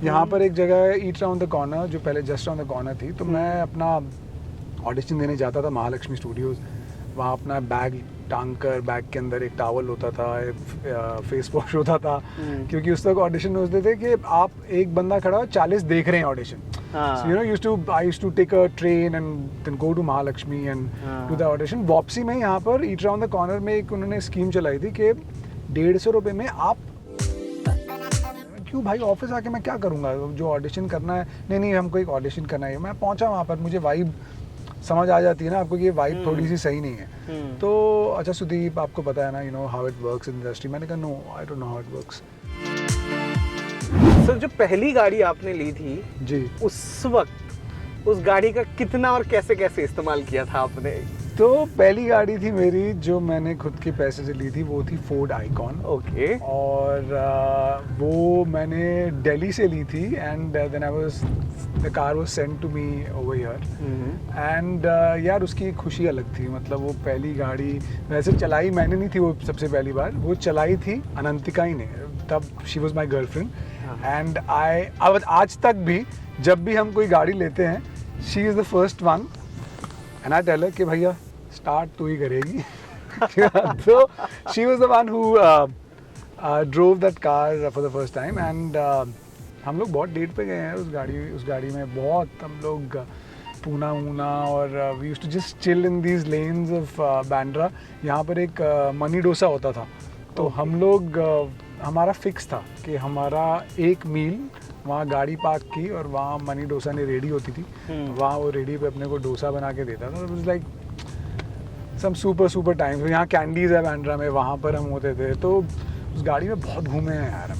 यहाँ पर एक जगह है ईट राउंड द कॉर्नर, जो पहले जस्ट राउंड द कॉर्नर थी। तो मैं अपना ऑडिशन देने जाता था महालक्ष्मी स्टूडियोज़। वहाँ अपना बैग टांग कर, बैग के अंदर एक टॉवल होता था, फेस वॉश होता था, क्योंकि उस तक ऑडिशन होते थे कि आप एक बंदा खड़ा हो, 40 देख रहे हैं audition. So you know, I used to take a train and then go to Mahalakshmi and do the audition. वापसी में यहाँ पर ईट राउंड द कॉर्नर में एक उन्होंने स्कीम चलाई थी कि 150 रुपये में आप, क्यों भाई ऑफिस आके मैं क्या करूँगा, जो ऑडिशन करना है, नहीं हमको एक ऑडिशन करना है। मैं पहुँचा वहाँ पर, मुझे वाइब समझ आ जाती है ना आपको कि ये वाइब थोड़ी सी सही नहीं है। तो अच्छा सुदीप, आपको पता है ना, you know how it works in industry. मैंने कहा no, I don't know how it works. Sir, जो पहली गाड़ी आपने ली थी जी, उस वक्त उस गाड़ी का कितना और कैसे कैसे इस्तेमाल किया था आपने? तो पहली गाड़ी थी मेरी जो मैंने खुद के पैसे से ली थी, वो थी फोर्ड आइकॉन। ओके। और वो मैंने दिल्ली से ली थी and then I was, the car was sent to me over here and यार उसकी खुशी अलग थी। मतलब वो पहली गाड़ी वैसे चलाई मैंने नहीं थी, वो सबसे पहली बार वो चलाई थी अनंतिका ही ने, तब she was my girlfriend. And आज तक भी जब भी हम कोई गाड़ी लेते हैं, she is the first one and I tell her कि भैया स्टार्ट तू ही करेगी। तो she was the one who drove that car for the first time and हम लोग बहुत डेट पे गए हैं उस गाड़ी में। बहुत हम लोग पूना ऊना, और we used to just chill in these lanes of Bandra. यहाँ पर एक मनी डोसा होता था, तो हम लोग हमारा फिक्स था कि हमारा एक मील वहाँ गाड़ी पार्क की और वहाँ मनी डोसा ने रेडी होती थी, वहाँ वो रेडी पे अपने को डोसा बना के देता था। It was like some super time. यहाँ कैंडीज है बांद्रा में, वहाँ पर हम होते थे। तो उस गाड़ी में बहुत घूमे हैं यार,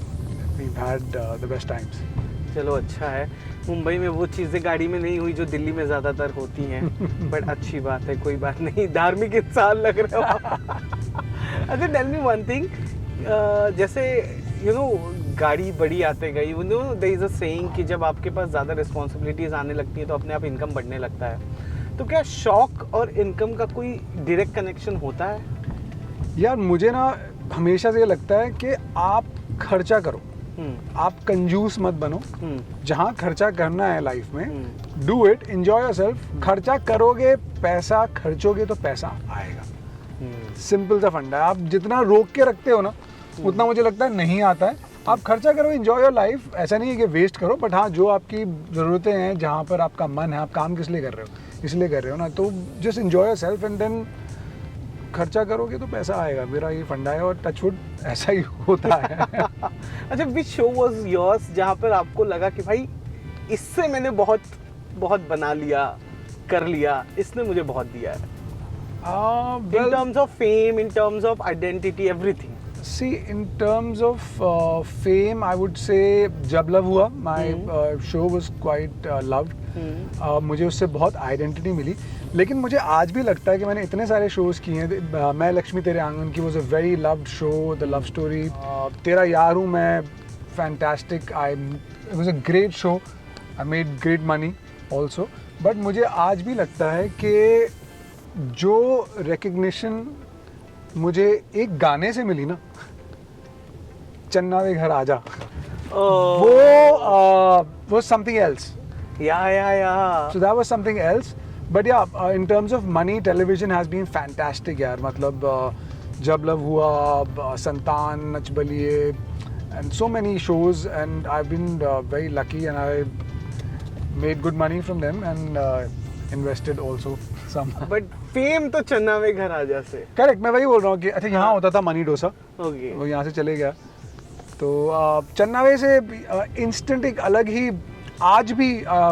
we had the best times. चलो अच्छा है, मुंबई में वो चीज़ें गाड़ी में नहीं हुई जो दिल्ली में ज़्यादातर होती हैं। बट अच्छी बात है, कोई बात नहीं, धार्मिक इंसान लग रहे हो। अच्छा, टेल मी वन थिंग, जैसे यू नो गाड़ी बड़ी आते गई, you know there is a saying कि जब आपके पास ज़्यादा रिस्पॉन्सिबिलिटीज आने लगती है तो अपने आप इनकम बढ़ने लगता है। तो क्या शौक और इनकम का कोई डायरेक्ट कनेक्शन होता है? यार मुझे ना हमेशा से ये लगता है कि आप खर्चा करो, आप कंजूस मत बनो। जहाँ खर्चा करना है लाइफ में, डू इट, एंजॉय योरसेल्फ। खर्चा करोगे, पैसा खर्चोगे तो पैसा आएगा। सिंपल सा फंडा है। आप जितना रोक के रखते हो ना, उतना मुझे लगता है नहीं आता है। आप खर्चा करो, एंजॉय योर लाइफ। ऐसा नहीं है कि वेस्ट करो, बट हाँ जो आपकी ज़रूरतें हैं, जहाँ पर आपका मन है, आप काम किस लिए कर रहे हो, इसलिए कर रहे हो ना, तो just enjoy yourself and then खर्चा करोगे तो पैसा आएगा। मेरा ये फंडा है और टचवुड ऐसा ही होता है। अच्छा, विच शो वाज योर्स जहाँ पर आपको लगा कि भाई इससे मैंने बहुत बहुत बना लिया, कर लिया, इसने मुझे बहुत दिया है? In terms of fame, in terms of identity, everything. See, in terms of fame, I would say जब लव हुआ, my show was quite loved. मुझे उससे बहुत आइडेंटिटी मिली। लेकिन मुझे आज भी लगता है कि मैंने इतने सारे शोज़ किए हैं। मैं लक्ष्मी तेरे आंगन की was a very loved show, the love story. तेरा यार हूँ मैं, fantastic, it was a great show, I made great money also. But मुझे आज भी लगता है कि जो रिकग्निशन मुझे एक गाने से मिली ना, चन्ना वे घर आजा, वो something else. Yeah. So that was something else. But yeah, in terms of money, television has been fantastic यार। मतलब जब लव हुआ, संतान, Nach Baliye, and so many shows, and I've been very lucky and I made good money from them and invested also some. But fame तो चन्ना वे घर आजा से। Correct, मैं वही बोल रहा हूँ कि अच्छा यहाँ होता था मनी डोसा, Okay. वो यहाँ से चले गया। तो चन्नावे से इंस्टेंट एक अलग ही, आज भी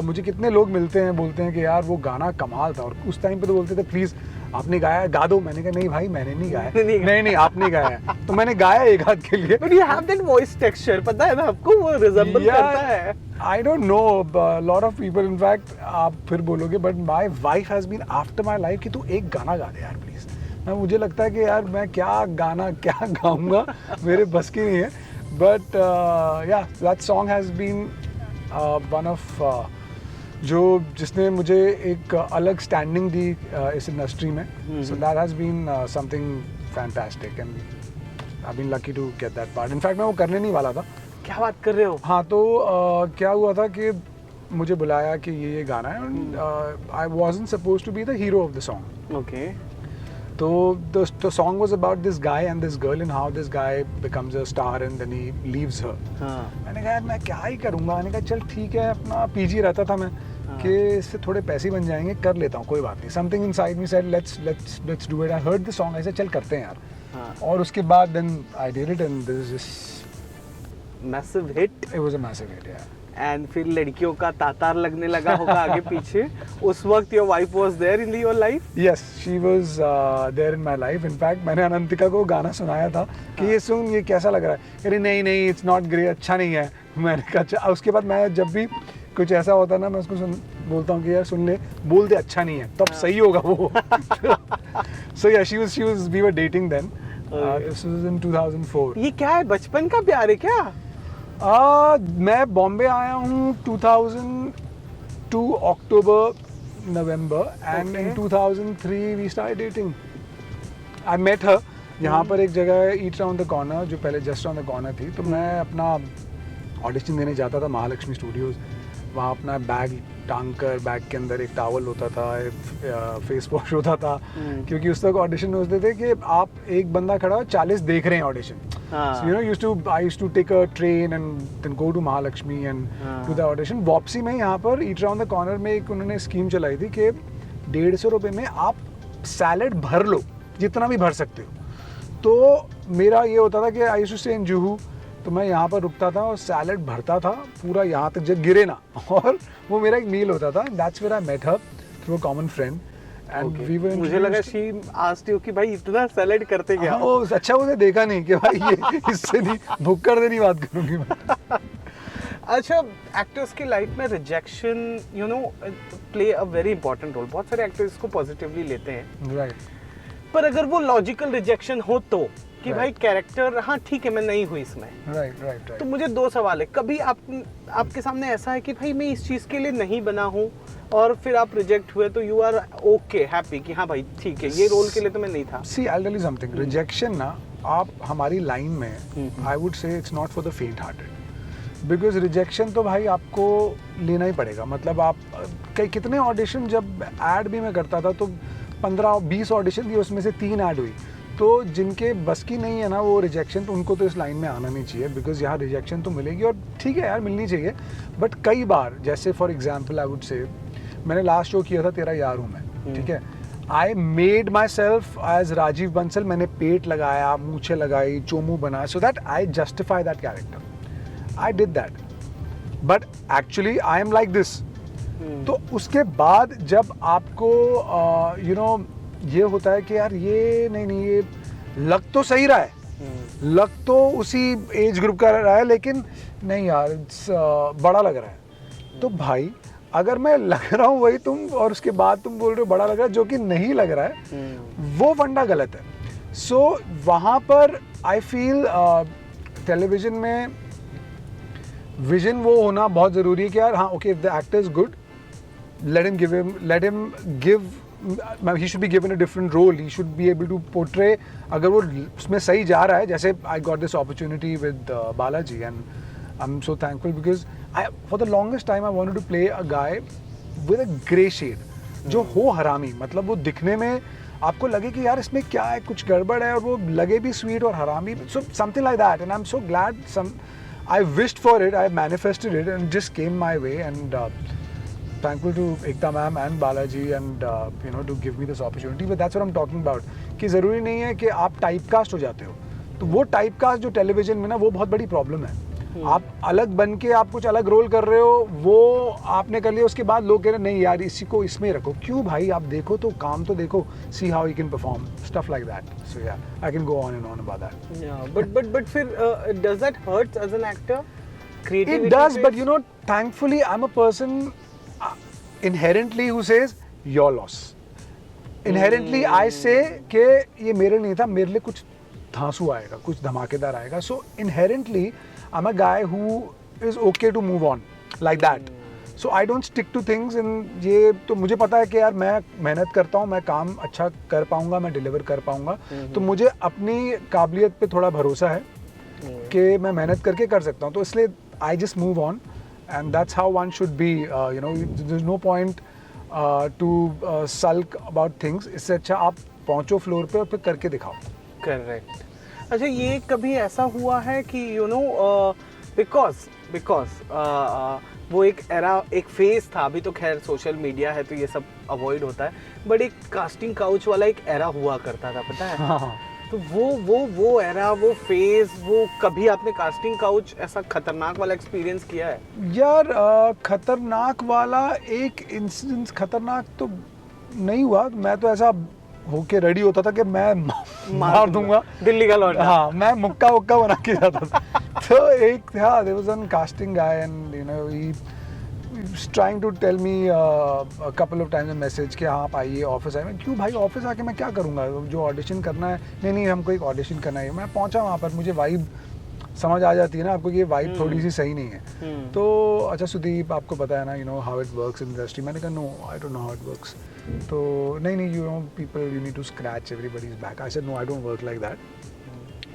मुझे कितने लोग मिलते हैं, बोलते हैं कि यार वो गाना कमाल था। और उस टाइम पे तो बोलते थे प्लीज़ आपने गाया, गा दो। मैंने कहा नहीं भाई, मैंने नहीं गाया। नहीं आपने गाया है। तो मैंने गाया एक हाथ के लिए। But you have that voice texture, पता है ना आपको, वो resemble करता है। I don't know, lot of people, in fact, आप फिर बोलोगे, but my wife has been after my life कि तू एक गाना गा दे यार प्लीज़। मुझे लगता है कि यार मैं क्या गाऊंगा, मेरे बस की नहीं है। But yeah, that song has been one of जिसने मुझे एक अलग स्टैंडिंग दी इस इंडस्ट्री में। So that has been something fantastic and I been lucky to get that part. In fact मैं वो करने नहीं वाला था, क्या बात कर रहे हो? हाँ तो क्या हुआ था कि मुझे बुलाया कि ये गाना है, I wasn't supposed to be the hero of the song. Okay. तो the song was about this guy and this girl and how this guy becomes a star and then he leaves her। हाँ। मैंने कहा यार मैं क्या ही करूँगा, मैंने कहा चल ठीक है, अपना पीजी रहता था मैं कि इससे थोड़े पैसे बन जाएंगे, कर लेता हूँ कोई बात नहीं। Something inside me said let's do it. I heard the song, ऐसे चल करते हैं यार। हाँ। और उसके बाद then I did it and this is massive hit. It was a massive hit यार। एंड फिर लड़कियों का तातार लगने लगा होगा आगे पीछे। उस वक्त your wife was there in your life? Yes, she was there in my life. In fact मैंने अनंतिका को गाना सुनाया था कि ये सुन, ये कैसा लग रहा है। अरे नहीं नहीं, इट्स नॉट ग्रेट, अच्छा नहीं है। मैंने कहा अच्छा। उसके बाद मैं जब भी कुछ ऐसा होता है ना, मैं उसको बोलता हूँ कि यार सुन ले, बोल दे अच्छा नहीं है, तब सही होगा वो। So yeah she was we were dating then. This was in 2004। ये क्या है, बचपन का प्यार है क्या? मैं बॉम्बे आया हूँ 2002 October November and in 2003 we started dating. I met her यहाँ पर एक जगह है ईट राउंड द कॉर्नर, जो पहले जस्ट राउंड द कॉर्नर थी। तो मैं अपना ऑडिशन देने जाता था महालक्ष्मी स्टूडियोज़। वहाँ अपना बैग टांग कर, बैग के अंदर एक टॉवल होता था, फेस वॉश होता था, क्योंकि उस तक ऑडिशन होते थे कि आप एक बंदा खड़ा हो, 40 देख रहे हैं audition. So you know, I used to take a train and then go to Mahalakshmi and do the audition. वापसी में यहाँ पर ईट राउंड द कॉर्नर में एक उन्होंने स्कीम चलाई थी कि 150 रुपये में आप सैलड भर लो, जितना भी भर सकते हो। तो मेरा ये होता था कि I used to stay in Juhu, तो मैं यहाँ पर रुकता था और सैलड भरता था पूरा यहाँ तक जब गिरे ना, और वो मेरा एक मील होता था। That's where I met her through a common friend. मुझे लगा शी आस्क्ड यू कि भाई इतना सैलेड करते क्या? वो अच्छा, उसे देखा नहीं कि भाई ये इससे नहीं भुक्कड़ से नहीं बात करूंगी मैं। अच्छा, एक्टर्स की लाइफ में rejection you know play a very important role. बहुत सारे एक्टर्स इसको पॉजिटिवली लेते हैं, राइट। पर अगर वो लॉजिकल रिजेक्शन हो तो कि भाई कैरेक्टर हाँ ठीक है मैं नहीं हुई इसमें, राइट। तो मुझे दो सवाल है। कभी आपके सामने ऐसा है कि भाई मैं इस चीज के लिए नहीं बना हूँ और फिर आप रिजेक्ट हुए, तो यू आर ओके हैप्पी कि हाँ भाई ठीक है ये रोल के लिए तो मैं नहीं था? See I tell you something, rejection ना आप हमारी लाइन में I would say it's not for the faint hearted, because rejection तो भाई आपको लेना ही पड़ेगा। मतलब आप कितने ऑडिशन, जब ऐड भी मैं करता था तो 15-20 ऑडिशन थी, उसमें से 3 ऐड हुई। तो जिनके बस की नहीं है ना वो रिजेक्शन, तो उनको तो इस लाइन में आना नहीं चाहिए, बिकॉज यहाँ रिजेक्शन तो मिलेगी और ठीक है यार मिलनी चाहिए। बट कई बार, जैसे फॉर एग्जाम्पल आई वुड से, मैंने लास्ट शो किया था तेरा यार हूँ मैं, ठीक है। I made myself as Rajeev Bansal. मैंने पेट लगाया, मूछें लगाई, चोमू बनाया, so that I justify that character. I did that, but actually I am like this. तो उसके बाद जब आपको यू नो ये होता है कि यार ये नहीं ये लग तो सही रहा है, लग तो उसी एज ग्रुप का रहा है, लेकिन नहीं यार बड़ा लग रहा है। तो भाई अगर मैं लग रहा हूँ वही तुम, और उसके बाद तुम बोल रहे हो बड़ा लग रहा है, जो कि नहीं लग रहा है, वो फंडा गलत है। सो वहाँ पर आई फील टेलीविजन में विजन वो होना बहुत ज़रूरी है कि यार हाँ okay, if the actor is good, let him give he should be given a different role, he should be able to portray। अगर वो उसमें सही जा रहा है, जैसे I got this opportunity with Balaji and I'm so thankful because for the longest time I wanted to play a guy with a grey shade, जो हो हरामी, मतलब वो दिखने में आपको लगे कि यार इसमें क्या है, कुछ गड़बड़ है, और वो लगे भी स्वीट और हरामी, so something like that, and I'm so glad I wished for it, I manifested it and it just came my way, and thankful to Ekta ma'am and Balaji and you know to give me this opportunity, but that's what I'm talking about कि ज़रूरी नहीं है कि आप typecast हो जाते हो। तो वो टाइपकास्ट जो टेलीविजन में ना, वो बहुत बड़ी प्रॉब्लम है। आप अलग बन के आप कुछ अलग रोल कर रहे हो, वो आपने कर लिया, उसके बाद लोग कह रहे नहीं यार इसी को इसमें रखो। क्यों भाई, आप देखो तो काम तो देखो, see how you can perform, stuff like that. So yeah, I can go on and on about that. Yeah, but फिर does that hurt as an actor? Creativity It does, but you know, thankfully I'm a person inherently who says your loss. Inherently I say कि ये मेरे लिए नहीं था, मेरे लिए कुछ धांसू आएगा, कुछ धमाकेदार आएगा. So inherently I'm a guy who is okay to move on like that. So I don't stick to things in ये, तो मुझे पता है कि यार मैं मेहनत करता हूँ, मैं काम अच्छा कर पाऊँगा, मैं डिलीवर कर पाऊँगा, तो मुझे अपनी काबिलियत पे थोड़ा भरोसा है. कि मैं मेहनत करके कर सकता हूँ, तो इसलिए I just move on and that's how one should be, you know, there is no point to sulk about things. इससे अच्छा आप पहुँचो फ्लोर पे और फिर करके दिखाओ। करेक्ट। अच्छा, ये कभी ऐसा हुआ है कि यू नो बिकॉज वो एक एरा, एक फेज था, अभी तो खैर सोशल मीडिया है तो ये सब अवॉइड होता है, बट एक कास्टिंग काउच वाला एक एरा हुआ करता था, पता है? हाँ, तो वो एरा, वो फेज, वो कभी आपने कास्टिंग काउच ऐसा खतरनाक वाला एक्सपीरियंस किया है? यार खतरनाक वाला एक इंसिडेंस खतरनाक तो नहीं हुआ। मैं तो ऐसा होके रेडी होता था कि मैं मार दूंगा दिल्ली का लौंडा। हाँ, मैं मुक्का वक्का बना के जाता था। तो एक था, there was an casting guy and you know he was trying to tell me a couple of times a message कि हाँ आप आइए ऑफिस आइए। मैं क्यों भाई ऑफिस आके मैं क्या करूँगा, जो ऑडिशन करना है। नहीं हमको एक ऑडिशन करना है। मैं पहुँचा वहाँ पर, मुझे वाइब समझ आ जाती है ना आपको कि ये वाइब थोड़ी सी सही नहीं है। तो अच्छा सुदीप आपको पता है ना, you know how it works in industry. मैंने कहा no I don't know how it works. तो नहीं you know people you need to scratch everybody is back. I said no I don't work like that.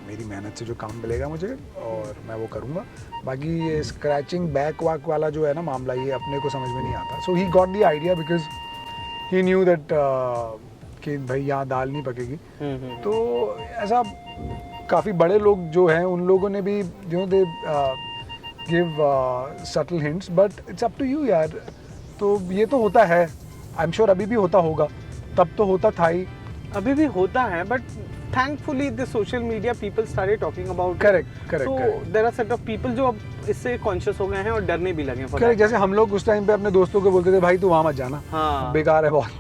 मेरी मेहनत से जो काम मिलेगा मुझे और मैं वो करूँगा, बाकी ये स्क्रैचिंग बैक वाक वाला जो है ना मामला, ये अपने को समझ में नहीं आता। So he got the idea because he knew that कि भाई यहाँ दाल नहीं पकेगी। तो ऐसा काफ़ी बड़े लोग जो हैं उन लोगों ने भी you know they give subtle hints, but it's up to you यार। तो ये तो होता है, आई एम श्योर अभी भी होता होगा, तब तो होता था ही, अभी भी होता है, but thankfully the social media people started talking about it. Correct. So there are set of people जो अब इससे कॉन्शियस हो गए हैं और डरने भी लगे हैं। करेक्ट। जैसे हम लोग उस टाइम पे अपने दोस्तों को बोलते थे भाई तू वहाँ मत जाना, हाँ, बेकार है बहुत।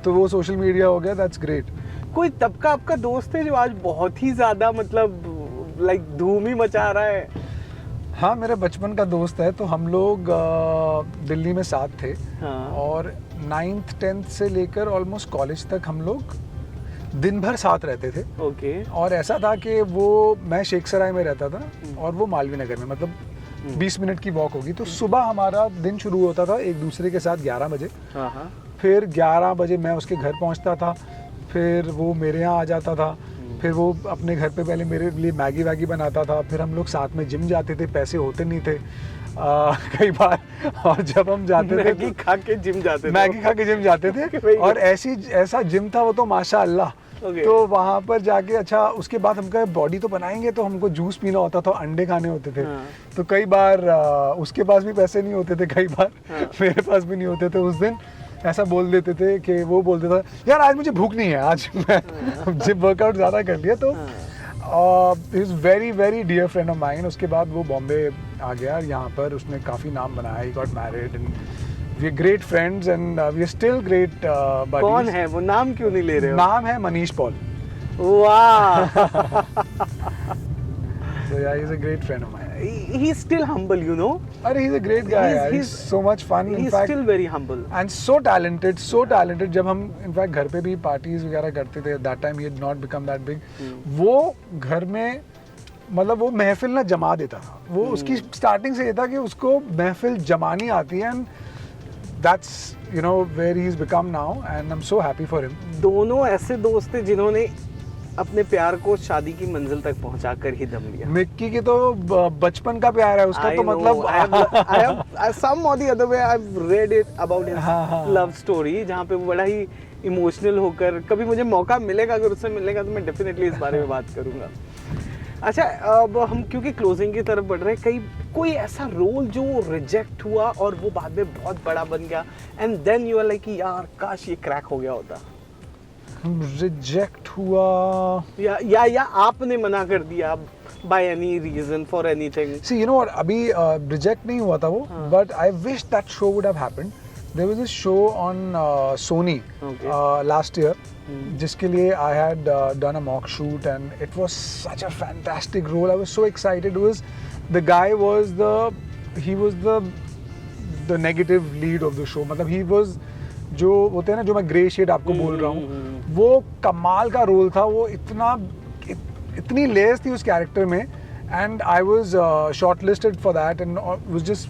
तो वो सोशल मीडिया हो गया, दैट्स ग्रेट। कोई तब का आपका दोस्त है जो आज बहुत ही ज्यादा मतलब लाइक धूम ही मचा रहा है? हाँ, मेरे बचपन का दोस्त है। तो हम लोग दिल्ली में साथ थे। हाँ। और 9th 10th से लेकर ऑलमोस्ट कॉलेज तक हम लोग दिन भर साथ रहते थे। ओके। और ऐसा था कि वो, मैं शेख सराय में रहता था और वो मालवीय नगर में, मतलब 20 मिनट की वॉक होगी। तो सुबह हमारा दिन शुरू होता था एक दूसरे के साथ 11 बजे। हाँ। फिर 11 बजे मैं उसके घर पहुंचता था, फिर वो मेरे यहाँ आ जाता था, फिर वो अपने घर पे पहले मेरे लिए मैगी वैगी बनाता था, फिर हम लोग साथ में जिम जाते थे, पैसे होते नहीं थे कई बार। और जब हम जाते थे मैगी खा के जिम जाते थे। मैगी खा के जिम जाते थे और ऐसा जिम था वो तो माशा अल्लाह। तो वहाँ पर जाके अच्छा उसके बाद हमका बॉडी तो बनाएंगे, तो हमको जूस पीना होता था, अंडे खाने होते थे। तो कई बार उसके पास भी पैसे नहीं होते थे, कई बार मेरे पास भी नहीं होते थे। उस दिन ऐसा बोल देते थे कि वो बोलते था यार आज मुझे भूख नहीं है, आज मैं जिम वर्कआउट ज़्यादा कर लिया। तो he is very very dear friend of mine. उसके बाद वो बॉम्बे आ गया और यहाँ पर उसने काफ़ी नाम बनाया। He got married and we are great friends and we are still great buddies. कौन है वो, नाम क्यों नहीं ले रहे हो? नाम है मनीष पॉल। वाह। So yeah, he's a great friend of mine. He's still humble, you know. अरे he's a great guy. He's so much fun. He's still very humble. And so talented, so talented. जब हम इनफैक्ट घर पे भी parties वगैरह करते थे, that time he had not become that big. वो घर में मतलब वो महफिल ना जमा देता था। वो उसकी स्टार्टिंग से ये था कि उसको महफिल जमानी आती है, and that's you know where he's become now, and I'm so happy for him. दोनों ऐसे दोस्त थे जिन्होंने अपने प्यार को शादी की मंजिल तक पहुंचाकर ही दम लिया। मिक्की की तो बचपन का प्यार है उसका। तो मतलब I some or the other way I've read it about his love story, जहाँ पे वो बड़ा ही इमोशनल होकर, कभी मुझे मौका मिलेगा अगर उससे मिलेगा तो मैं डेफिनेटली इस बारे में बात करूंगा। अच्छा, अब हम क्योंकि क्लोजिंग की तरफ बढ़ रहे हैं, कोई ऐसा रोल जो रिजेक्ट हुआ और वो बाद में बहुत बड़ा बन गया and then you are like यार काश ये क्रैक हो गया होता? रिजेक्ट हुआ या आपने मना कर दिया by any reason for anything? See, you know what, अभी रिजेक्ट नहीं हुआ था वो, but I wish that show would have happened. There was a show on Sony last year, जिसके लिए I had done a mock shoot and it was such a fantastic role. I was so excited. The guy was the negative lead of the show. मतलब he was जो होते हैं ना, जो मैं grey shade आपको बोल रहा हूँ, वो कमाल का रोल था। वो इतनी लेस थी उस कैरेक्टर में and I was shortlisted for that and was just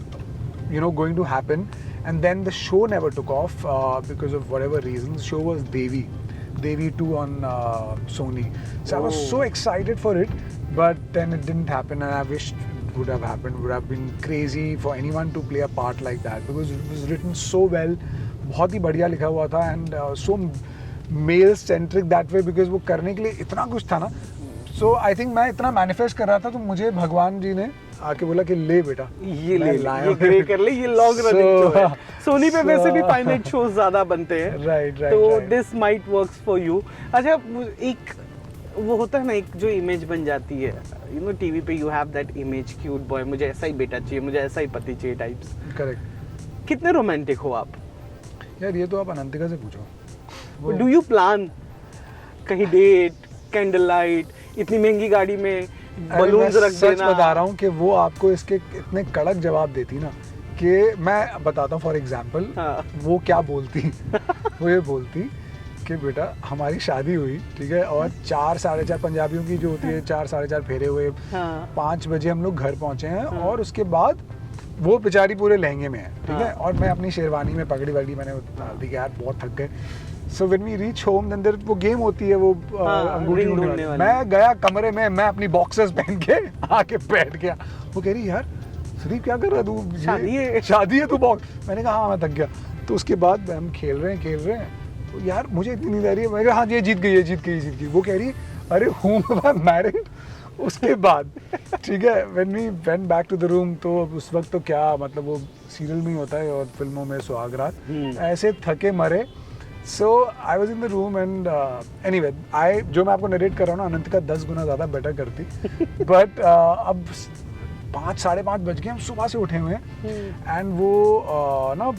you know going to happen and then the show never took off because of whatever reasons. Show was Devi 2 on Sony. So I was so excited for it, but then it didn't happen, and I wished it would have happened. Would have been crazy for anyone to play a part like that because it was written so well. बहुत ही बढ़िया लिखा हुआ था and so male centric that way because वो करने के लिए इतना कुछ था ना. So I think मैं इतना मैनिफेस्ट कर रहा था तो मुझे भगवान जी ने आके बोला कि ले बेटा ये ले ये ग्रे कर ले, ये लॉन्ग रनिंग शो है. सोनी पे वैसे भी फाइनाइट शोज ज्यादा बनते हैं. राइट तो this might works for you. अच्छा, एक वो होता है ना, एक जो इमेज बन जाती है, यू नो, टीवी पे you have that image, cute boy, मुझे ऐसा ही बेटा चाहिए, मुझे ऐसा ही पति चाहिए टाइप्स. करेक्ट. कितने रोमांटिक हो आप? यार ये तो आप अनंतिका से पूछो. डू यू प्लान कहीं डेट, कैंडल लाइट, इतनी महंगी गाड़ी में बलून्स रख देना? सच बता रहा हूँ कि वो आपको इसके इतने कड़क जवाब देती ना कि मैं बताता हूँ. फॉर एग्जाम्पल वो क्या बोलती वो ये बोलती कि बेटा हमारी शादी हुई, ठीक है, और 4 साढ़े 4 पंजाबियों की जो होती है 4 साढ़े 4 फेरे हुए, 5 बजे हम लोग घर पहुंचे हैं और उसके बाद वो बेचारी पूरे लहंगे में है, ठीक है, और मैं अपनी शेरवानी में पगड़ी वगड़ी मैंने डाल दी कि यार बहुत थक गए. So when we reach home then there वो गेम होती है, वो अंगूठी ढूंढने वाली. मैं गया कमरे में, मैं अपनी बॉक्सर्स पहन के आके बैठ गया. वो कह रही यार सुदीप क्या कर रहा तू, शादी है तू बॉक्स. मैंने कहा हाँ मैं थक गया. तो उसके बाद हम खेल रहे हैं तो यार मुझे इतनी नींद आ रही है. मैंने कहा हाँ ये जीत गई. वो कह रही अरे हूँ मैरिड. उसके बाद ठीक है when we went back to the room तो उस वक्त तो क्या मतलब वो सीरियल में ही होता है और फिल्मों में सुहागरात ऐसे थके मरे. So I was in the room and anyway जो मैं आपको नरेट कर रहा हूँ ना, अनंतिका 10 गुना ज़्यादा बेटर करती. बट अब 5 साढ़े 5 बज गए, हम सुबह से उठे हुए हैं एंड वो ना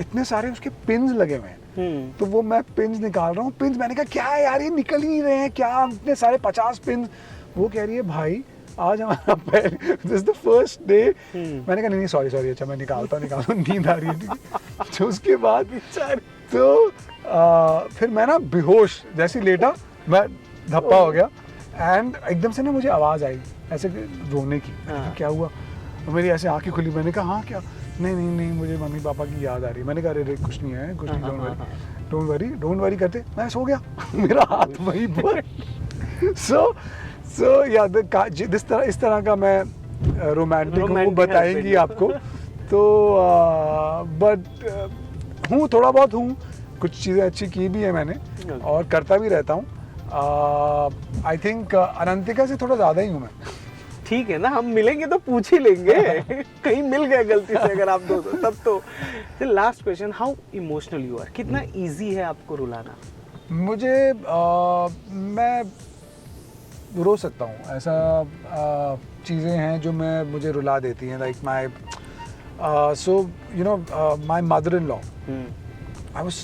इतने सारे उसके पिन्स लगे हुए हैं. तो वो मैं पिन्स निकाल रहा हूँ. पिन्स मैंने कहा क्या है यार ये निकल ही नहीं रहे हैं, क्या इतने सारे 50 पिन्स. वो कह रही है भाई आज हमारा this is the first day. मैंने कहा नहीं सॉरी अच्छा मैं निकालता हूँ नींद आ रही है. तो उसके बाद तो फिर मैं ना बेहोश जैसे लेटा, मैं धप्पा हो गया एंड एकदम से ना मुझे आवाज़ आई ऐसे रोने की. क्या हुआ? मेरी ऐसे आंखें खुली. मैंने कहा हाँ क्या? नहीं मुझे मम्मी पापा की याद आ रही है. मैंने कहा अरे कुछ नहीं है, डोंट वरी करते. मैं सो गया. मेरा हाथ वहीं पर. सो याद इस तरह का मैं रोमांटिक हूँ, बताएंगी आपको. तो बट हूँ, थोड़ा बहुत हूँ, कुछ चीज़ें अच्छी की भी है मैंने और करता भी रहता हूँ. आई थिंक अनंतिका से थोड़ा ज़्यादा ही हूँ मैं. ठीक है ना, हम मिलेंगे तो पूछ ही लेंगे. कहीं मिल गए गलती से अगर आप दो तब तो. Last question, how emotional you are? कितना इजी है आपको रुलाना? मुझे मैं रो सकता हूँ. ऐसा चीज़ें हैं जो मुझे रुला देती हैं. Like my so you know my mother in law, I was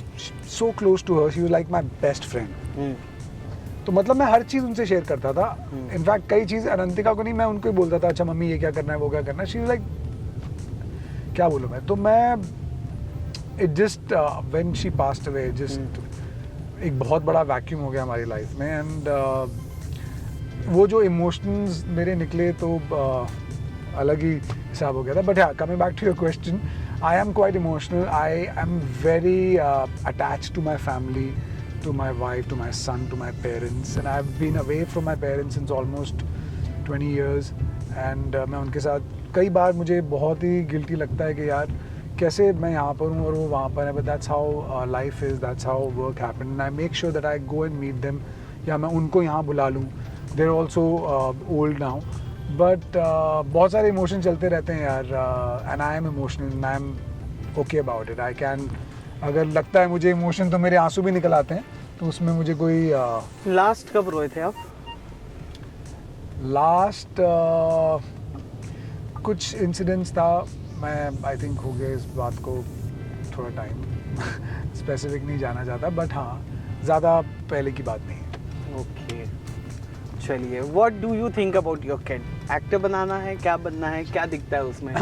so close to her. She was like my best friend. तो मतलब मैं हर चीज़ उनसे शेयर करता था. इनफैक्ट कई चीज़ अनंतिका को नहीं, मैं उनको ही बोलता था अच्छा मम्मी ये क्या करना है वो क्या करना है. शी वाज लाइक क्या बोलूँ मैं. तो मैं it just when she passed away just एक बहुत बड़ा वैक्यूम हो गया हमारी लाइफ में. एंड वो जो इमोशंस मेरे निकले तो अलग ही हिसाब हो गया था. बट हाँ, coming back to your question, I am quite emotional. I am very attached to my family, to my wife, to my son, to my parents, and I've been away from my parents since almost 20 years. And मैं उनके साथ कई बार मुझे बहुत ही guilty लगता है कि यार कैसे मैं यहाँ पर हूँ और वो वहाँ पर है. But that's how life is, that's how work happens. And I make sure that I go and meet them. या मैं उनको यहाँ बुला लूँ. They're also old now. But बहुत सारे इमोशन चलते रहते हैं यार. And I am emotional and I am okay about it. I can अगर लगता है मुझे इमोशन तो मेरे आंसू भी निकल आते हैं. तो उसमें मुझे कोई लास्ट कब रोए थे आप? लास्ट कुछ इंसिडेंट्स था. मैं आई थिंक हो गए इस बात को थोड़ा टाइम. स्पेसिफिक नहीं जाना चाहता बट हाँ ज़्यादा पहले की बात नहीं है. ओके चलिए, what do you think about your kid? Actor बनाना है, क्या बनना है, क्या दिखता है उसमें?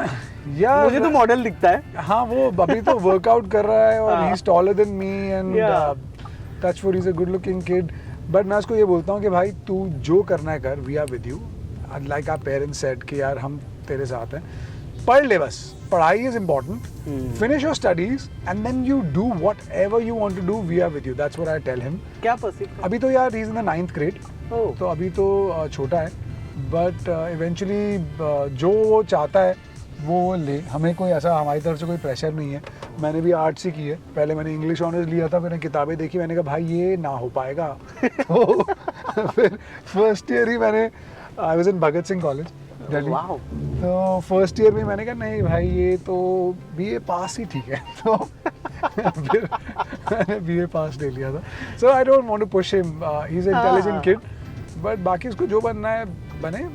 यार मुझे तो मॉडल दिखता है. हाँ वो अभी तो वर्कआउट कर रहा है और he is taller than me and touch for, he is a good looking kid. But मैं उसको ये बोलता हूँ कि भाई तू जो करना है कर, we are with you. Like our parents said कि यार हम तेरे साथ हैं. पढ़ ले बस, पढ़ाई is important. Finish your studies and then you do whatever you want to do, we are with you. That's what I tell him. क्या परसीव? अभी तो यार he is in the 9th grade. तो अभी तो छोटा है but eventually जो वो चाहता है वो ले, हमें कोई ऐसा हमारी तरफ से कोई प्रेशर नहीं है। मैंने भी आर्ट्स ही की है, पहले मैंने इंग्लिश ऑनर्स लिया था, मैंने किताबें देखी, मैंने कहा भाई ये ना हो पाएगा। तो फिर फर्स्ट ईयर ही मैंने I was in Bhagat Singh college Delhi, wow. तो फर्स्ट ईयर में मैंने कहा नहीं भाई ये तो बीए पास ही ठीक है। तो फिर मैंने बीए पास ले लिया था। So I don't want to push him, he is intelligent kid, but बाकी उसको जो बनना है बने,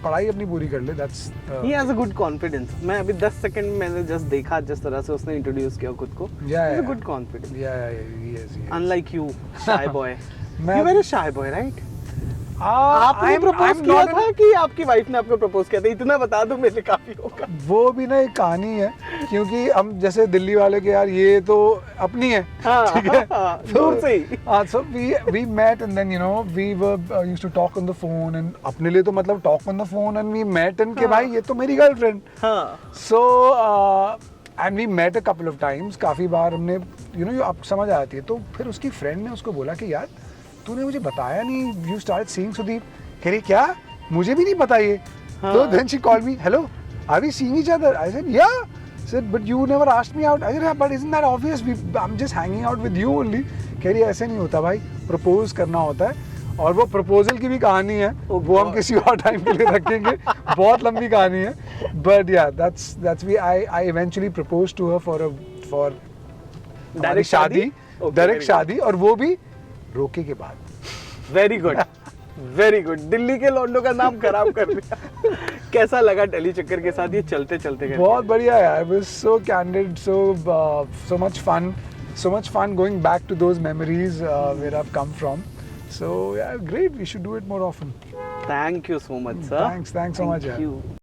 पढ़ाई अपनी पूरी कर ले। That's He has a good confidence. मैं अभी 10 सेकंड में मैंने जस्ट देखा जिस तरह से उसने इंट्रोड्यूस किया खुद को। Yeah, He has a yeah. good confidence. he is. Unlike you, shy boy. मैं- You were a shy boy, right? Ah, आपने I'm प्रपोज किया not था कि आपकी वाइफ ने आपको प्रपोज किया था? इतना बता दो मेरे लिए काफी होगा। वो भी ना एक कहानी है, क्योंकि हम जैसे दिल्ली वाले के यार ये तो अपनी है, हाँ, ठीक है, हाँ, दूर से ही। so we met and then you know we were used to talk on the phone and अपने लिए तो मतलब talk on the phone and we met and के भाई ये तो मेरी गर्लफ्रेंड। हाँ, So and we met a couple of times, काफ़ी बार हमने you know आप समझ आती है। तो फिर उसकी फ्रेंड ने उसको बोला कि यार तूने मुझे बताया नहीं, यू स्टार्ट सीइंग सुदीप। कह रही क्या, मुझे भी नहीं पता ये। तो then she called me, hello are we seeing each other? I said yeah. Said, but you never asked me out. I said, but isn't that obvious? I'm just hanging out with you only. कह रही ऐसे नहीं होता भाई, propose करना होता है। और वो प्रपोजल की भी कहानी है, वो हम किसी और टाइम के लिए रखेंगे, बहुत लंबी कहानी है। बट या that's we I eventually proposed to her for Direct शादी? Okay, डायरेक्ट very शादी, और वो भी रोके के बाद। Very good, very good. Delhi के लौंडों का नाम खराब कर दिया। कैसा लगा दिल्ली चक्कर के साथ ये चलते चलते करके? बहुत बढ़िया यार, it was so candid, so much fun going back to those memories where I've come from. So yeah, great, we should do it more often. Thank you so much, sir. Thanks so much, Thank yaar. you.